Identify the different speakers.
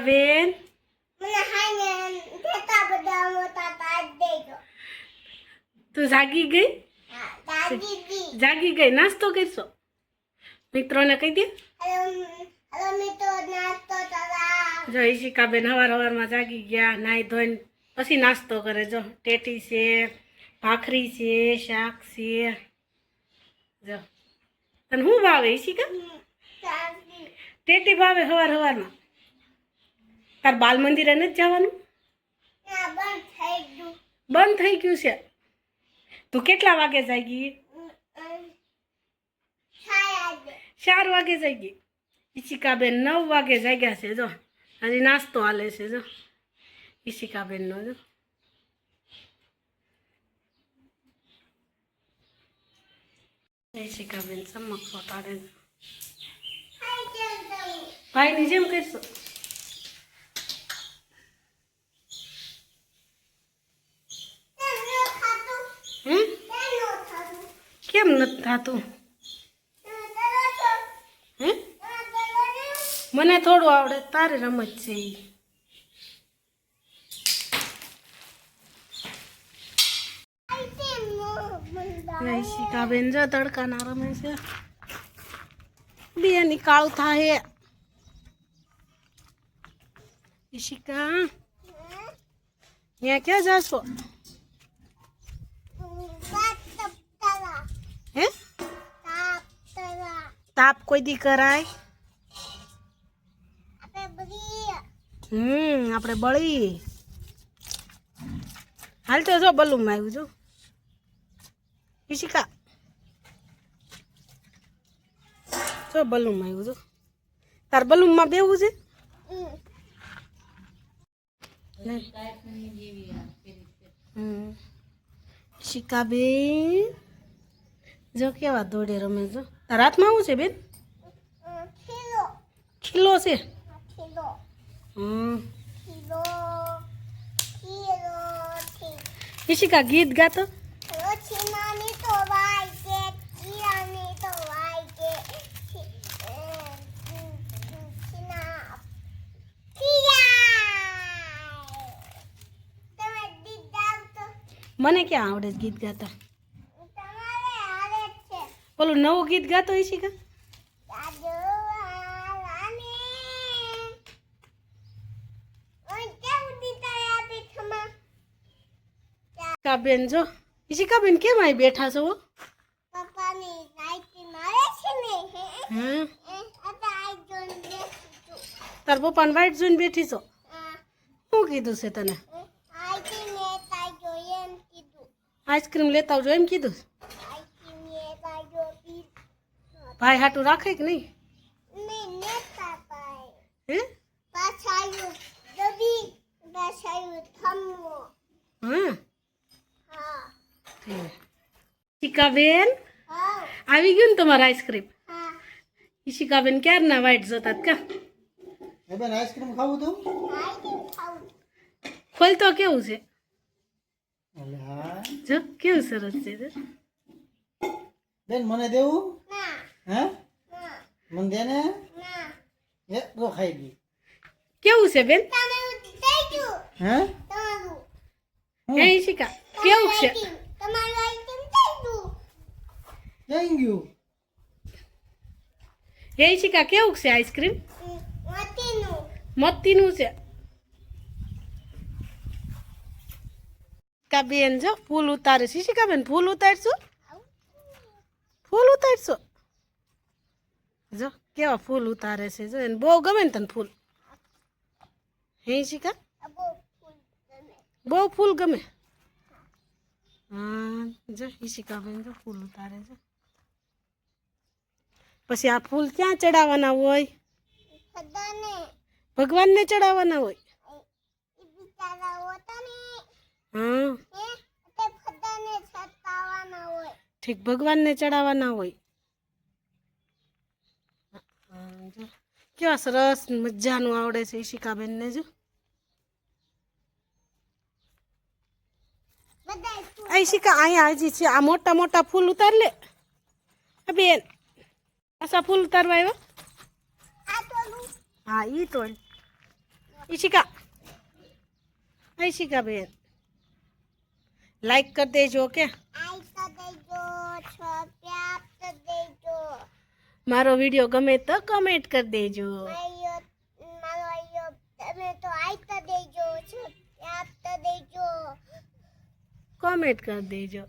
Speaker 1: બેન તું જાગી ગઈ? જાગી ગઈ. નાસ્તો કરશો? મિત્રોને કહી દે. જો ઈશિકાબેન હવારમાં જાગી ગયા, નાઈ ધોઈને પછી નાસ્તો કરે. જો ટેટી છે, ભાખરી છે, શાક છે. જો તને શું ભાવે ઈશિકા? ટેટી ભાવે હવારમાં? તાર બાલ મંદિરે નથી જવાનું? બંધ થઈ ગયું છે. તું કેટલા વાગે જાગી? 4 વાગે જાગી. ઈશિકાબેન 9 વાગે જાગ્યા છે. જો હજી નાસ્તો હાલે છે. જો ઈશિકાબેનનો જો ઈશિકાબેન ચમકતો તારે ભાઈની જેમ કરશો. કેમ નથી થતું? મને થોડું આવડે, તારે રમત છે એ. ઈશિકાબેન જો તડકાના રમે છે. બેની કાળું થાય. ઈશિકા ત્યાં ક્યાં જાશો? હે તાપ કોઈ દી કરાય? આપણે બળી. હાલ તો જો બલૂનમાં આવ્યું. જો ઈશિકા જો બલૂનમાં આવ્યું. જો તાર બલૂનમાં બેવું છે. ઈશિકાબેન જો કેવા દોડે રમે. જો તાર હાથમાં આવું છે બેન? ખીલો છે. ઈશિકા ગીત ગાતો. મને ક્યાં આવડે ગીત ગાતા? ઓલું નવું ગીત ગાતો ઈશિકા? બેન જો ઈશિકાબેન કેમ અહીં બેઠા છો? તાર પપ્પાને વાઈટ જોઈને બેઠી છો? શું કીધું છે તને? આઈસ્ક્રીમ લેતા આવજો એમ કીધું? ભાઈ હાટું રાખે કે નહીં? હે ઈશિકાબેન આવી ગયું ને તમારા આઈસ્ક્રીમ? ઈશિકાબેન ક્યારના વાઈટ જોતા કા?
Speaker 2: આઈસ્ક્રીમ ખાવું તું?
Speaker 1: ખોલ તો કેવું છે? જો કેવું સરસ છે.
Speaker 2: બેન મને દેવું? હે મને દે ને. એ તો ખાઈ ગઈ.
Speaker 1: કેવું છે બેન?
Speaker 2: હે
Speaker 1: હે ઈશિકા કેવું છે?
Speaker 2: થઈ ગયું.
Speaker 1: હે ઈશિકા કેવું છે આઈસ્ક્રીમ? મોતીનું છે. બેન જો ફૂલ ઉતારે છે. ઈશિકાબેન ફૂલ ઉતારશો? ફૂલ ઉતારશો? જો કેવા ફૂલ ઉતારે છે. જો એને બહુ ગમે ને તને ફૂલ? હે ઈશિકા બહુ ફૂલ ગમે? હા જો ઈશિકાબેન જો ફૂલ ઉતારે છે. પછી આ ફૂલ ક્યાં ચડાવવાના હોય? ભગવાનને ચડાવવાના હોય. હા ઠીક ભગવાનને ચડાવવાના હોય. કેવા સરસ મજાનું આવડે છે ઈશિકાબેનને. જો ઈશિકા અહીંયા હજી છે. આ મોટા મોટા ફૂલ ઉતાર લે બેન. આસા ફૂલ ઉતારવા આવ્યા? હા ઈ તો ઈશિકા ઈશિકા બેન લાઈક કરી દેજો કે મારો વિડીયો ગમે તો કમેન્ટ કરી દેજો. કોમેન્ટ કરી દેજો.